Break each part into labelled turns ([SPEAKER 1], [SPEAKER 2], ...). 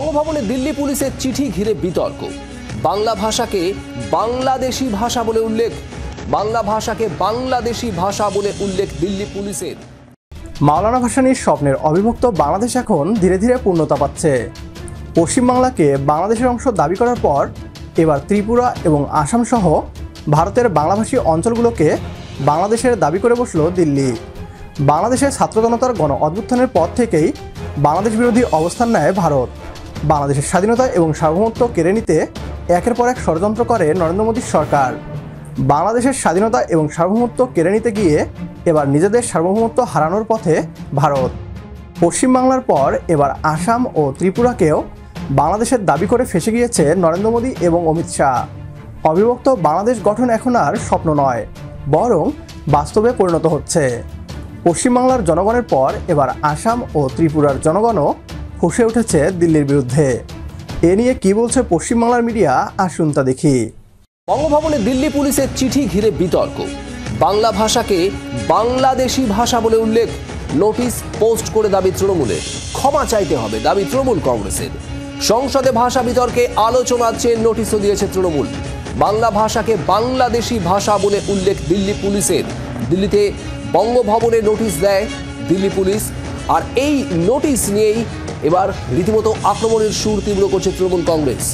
[SPEAKER 1] বঙ্গভবনে দিল্লি পুলিশের চিঠি ঘিরে বিতর্ক। বাংলা ভাষাকে বাংলাদেশি ভাষা বলে উল্লেখ। বাংলা ভাষাকে বাংলাদেশি ভাষা বলে উল্লেখ দিল্লি পুলিশের।
[SPEAKER 2] মাওলানা ভাসানীর স্বপ্নের অবিভক্ত বাংলাদেশ এখন ধীরে ধীরে পূর্ণতা পাচ্ছে। পশ্চিমবাংলাকে বাংলাদেশের অংশ দাবি করার পর এবার ত্রিপুরা এবং আসাম সহ ভারতের বাংলাভাষী অঞ্চলগুলোকে বাংলাদেশের দাবি করে বসল দিল্লি। বাংলাদেশের ছাত্র জনতার গণ অভ্যুত্থানের পর থেকেই বাংলাদেশ বিরোধী অবস্থান নেয় ভারত। বাংলাদেশের স্বাধীনতা এবং সার্বভৌমত্ব কেড়ে নিতে একের পর এক ষড়যন্ত্র করে নরেন্দ্র মোদীর সরকার। বাংলাদেশের স্বাধীনতা এবং সার্বভৌমত্ব কেড়ে নিতে গিয়ে এবার নিজেদের সার্বভৌমত্ব হারানোর পথে ভারত। পশ্চিমবাংলার পর এবার আসাম ও ত্রিপুরাকেও বাংলাদেশের দাবি করে ফেঁসে গিয়েছে নরেন্দ্র মোদী এবং অমিত শাহ। অবিভক্ত বাংলাদেশ গঠন এখন আর স্বপ্ন নয়, বরং বাস্তবে পরিণত হচ্ছে। পশ্চিমবাংলার জনগণের পর এবার আসাম ও ত্রিপুরার জনগণও ফুঁসে উঠেছে দিল্লির বিরুদ্ধে। এ নিয়ে কি বলছে পশ্চিমবাংলার মিডিয়া, আসুন তা দেখি।
[SPEAKER 1] বঙ্গভবনে দিল্লি পুলিশের চিঠি ঘিরে বিতর্ক। বাংলা ভাষাকে বাংলাদেশি ভাষা বলে উল্লেখ। নোটিশ পোস্ট করে দাবি তৃণমূলের। ক্ষমা চাইতে হবে দাবি তৃণমূল কংগ্রেসের। সংসদে ভাষা বিতর্কে আলোচনার চেয়ে নোটিশও দিয়েছে তৃণমূল। বাংলা ভাষাকে বাংলাদেশি ভাষা বলে উল্লেখ দিল্লি পুলিশের। দিল্লিতে বঙ্গভবনে নোটিশ দেয় দিল্লি পুলিশ, আর এই নোটিশ নিয়েই এবার রীতিমতো আক্রমণের সুর তীব্র করছে তৃণমূল কংগ্রেস।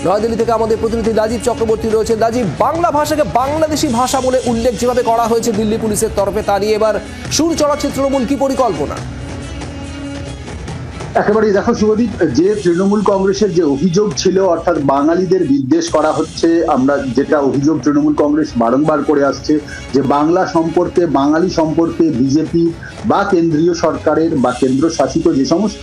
[SPEAKER 1] নয়াদিল্লি থেকে আমাদের প্রতিনিধি রাজীব চক্রবর্তী রয়েছে। রাজীব, বাংলা ভাষাকে বাংলাদেশি ভাষা বলে উল্লেখ যেভাবে করা হয়েছে দিল্লি পুলিশের তরফে, তা নিয়ে এবার সুর চড়াচ্ছে তৃণমূল, কি পরিকল্পনা?
[SPEAKER 3] একেবারেই দেখো শুভদীপ, যে তৃণমূল কংগ্রেসের যে অভিযোগ ছিল, অর্থাৎ বাঙালিদের বিদ্বেষ করা হচ্ছে, আমরা যেটা অভিযোগ তৃণমূল কংগ্রেস বারংবার করে আসছে যে বাংলা সম্পর্কে, বাঙালি সম্পর্কে বিজেপি বা কেন্দ্রীয় সরকারের বা কেন্দ্র শাসিত যে সমস্ত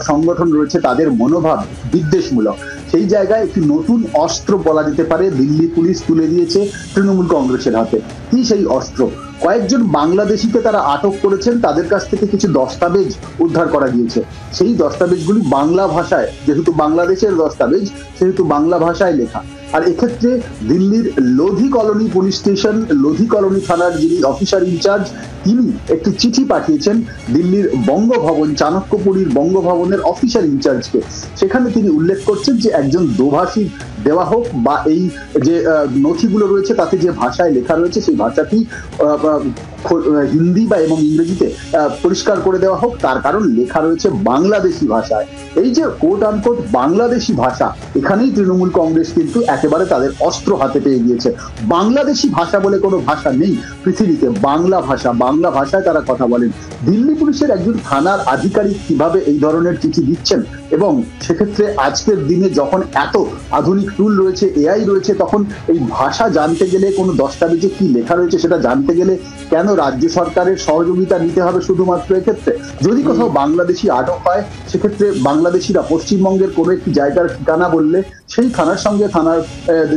[SPEAKER 3] সংগঠন রয়েছে তাদের মনোভাব বিদ্বেষমূলক, সেই জায়গায় একটি নতুন অস্ত্র বলা যেতে পারে দিল্লি পুলিশ তুলে দিয়েছে তৃণমূল কংগ্রেসের হাতে। কি সেই অস্ত্র? কয়েকজন বাংলাদেশিকে তারা আটক করেছেন, তাদের কাছ থেকে কিছু দস্তাবেজ উদ্ধার করা গিয়েছে। সেই দস্তাবেজগুলি বাংলা ভাষায়, যেহেতু বাংলাদেশের দস্তাবেজ সেহেতু বাংলা ভাষায় লেখা। আর এক্ষেত্রে দিল্লির Lodhi colony police station, Lodhi colony থানার যিনি অফিসার ইনচার্জ, তিনি একটি চিঠি পাঠিয়েছেন দিল্লির বঙ্গভবন, চাণক্যপুরীর বঙ্গভবনের অফিসার ইনচার্জকে। সেখানে তিনি উল্লেখ করছেন যে একজন দোভাষী দেওয়া হোক, বা এই যে নথিগুলো রয়েছে তাতে যে ভাষায় লেখা রয়েছে সেই ভাষাটি হিন্দি বা এবং ইংরেজিতে পরিষ্কার করে দেওয়া হোক। তার কারণ লেখা রয়েছে বাংলাদেশি ভাষায়। এই যে কোট আনকোট বাংলাদেশি ভাষা, এখানেই তৃণমূল কংগ্রেস কিন্তু একেবারে তাদের অস্ত্র হাতে পেয়ে গিয়েছে। বাংলাদেশি ভাষা বলে কোনো ভাষা নেই পৃথিবীতে, বাংলা ভাষা, বাংলা ভাষায় তারা কথা বলেন। দিল্লি পুলিশের একজন থানার আধিকারিক কিভাবে এই ধরনের চিঠি দিচ্ছেন, এবং সেক্ষেত্রে আজকের দিনে যখন এত আধুনিক টুল রয়েছে, এআই রয়েছে, তখন এই ভাষা জানতে গেলে, কোনো দস্তাবেজে কি লেখা রয়েছে সেটা জানতে গেলে কেন রাজ্য সরকারের সহযোগিতা নিতে হবে শুধুমাত্র এক্ষেত্রে? যদি কোথাও বাংলাদেশি আটক হয়, সেক্ষেত্রে বাংলাদেশিরা পশ্চিমবঙ্গের কোনো একটি জায়গার ঠিকানা বললে সেই থানার সঙ্গে থানার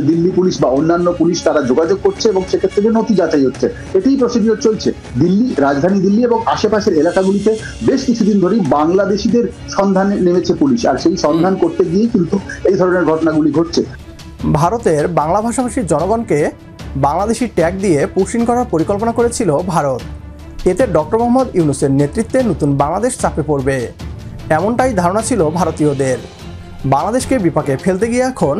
[SPEAKER 3] দিল্লি পুলিশ বা অন্যান্য পুলিশ তারা যোগাযোগ করছে এবং সেক্ষেত্রে নথি যাচাই হচ্ছে। এটাই প্রসিডিওর চলছে। দিল্লি, রাজধানী দিল্লি এবং আশেপাশের এলাকাগুলিতে বেশ কিছুদিন ধরেই বাংলাদেশিদের সন্ধানে নেমেছে পুলিশ, আর সেই সন্ধান করতে গিয়েই কিন্তু এই ধরনের ঘটনাগুলি ঘটছে।
[SPEAKER 2] ভারতের বাংলা ভাষাভাষী জনগণকে বাংলাদেশি ট্যাগ দিয়ে পুশিং করার পরিকল্পনা করেছিল ভারত। এতে ডক্টর মোহাম্মদ ইউনূসের নেতৃত্বে নতুন বাংলাদেশ চাপে পড়বে, এমনটাই ধারণা ছিল ভারতীয়দের। বাংলাদেশকে বিপাকে ফেলতে গিয়ে এখন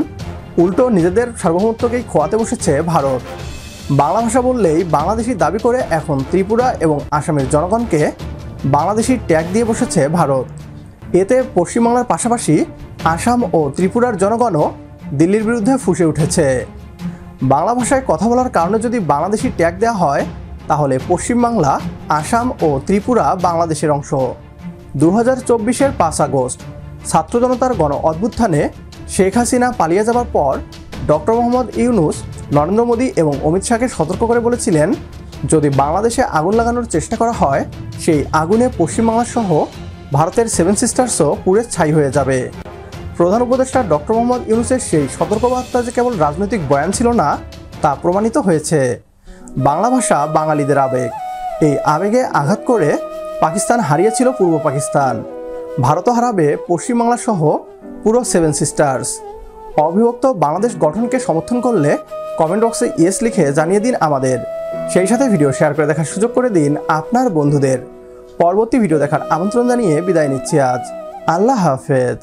[SPEAKER 2] উল্টো নিজেদের সার্বভৌমত্বকেই খোয়াতে বসেছে ভারত। বাংলা ভাষা বললেই বাংলাদেশি দাবি করে এখন ত্রিপুরা এবং আসামের জনগণকে বাংলাদেশি ট্যাগ দিয়ে বসেছে ভারত। এতে পশ্চিমবাংলার পাশাপাশি আসাম ও ত্রিপুরার জনগণও দিল্লির বিরুদ্ধে ফুঁসে উঠেছে। বাংলা ভাষায় কথা বলার কারণে যদি বাংলাদেশি ট্যাগ দেওয়া হয়, তাহলে পশ্চিমবাংলা, আসাম ও ত্রিপুরা বাংলাদেশের অংশ। 2024-এর 5 আগস্ট ছাত্র জনতার গণ অভ্যুত্থানে শেখ হাসিনা পালিয়ে যাবার পর ডক্টর মোহাম্মদ ইউনূস নরেন্দ্র মোদী এবং অমিত শাহকে সতর্ক করে বলেছিলেন, যদি বাংলাদেশে আগুন লাগানোর চেষ্টা করা হয়, সেই আগুনে পশ্চিমবাংলা সহ ভারতের 7 সিস্টার্সও পুড়ে ছাই হয়ে যাবে। প্রধান উপদেষ্টা ডক্টর মোহাম্মদ ইউনূসের সেই সতর্কবার্তা যে কেবল রাজনৈতিক বয়ান ছিল না, তা প্রমাণিত হয়েছে। বাংলা ভাষা বাঙালিদের আবেগ। এই আবেগে আঘাত করে পাকিস্তান হারিয়েছিল পূর্ব পাকিস্তান। ভারতও হারাবে পশ্চিমবাংলা সহ পুরো 7 সিস্টার্স। অবিভক্ত বাংলাদেশ গঠনকে সমর্থন করলে কমেন্ট বক্সে ইয়েস লিখে জানিয়ে দিন আমাদের। সেই সাথে ভিডিও শেয়ার করে দেখার সুযোগ করে দিন আপনার বন্ধুদের। পরবর্তী ভিডিও দেখার আমন্ত্রণ জানিয়ে বিদায় নিচ্ছি আজ। আল্লাহ হাফেজ।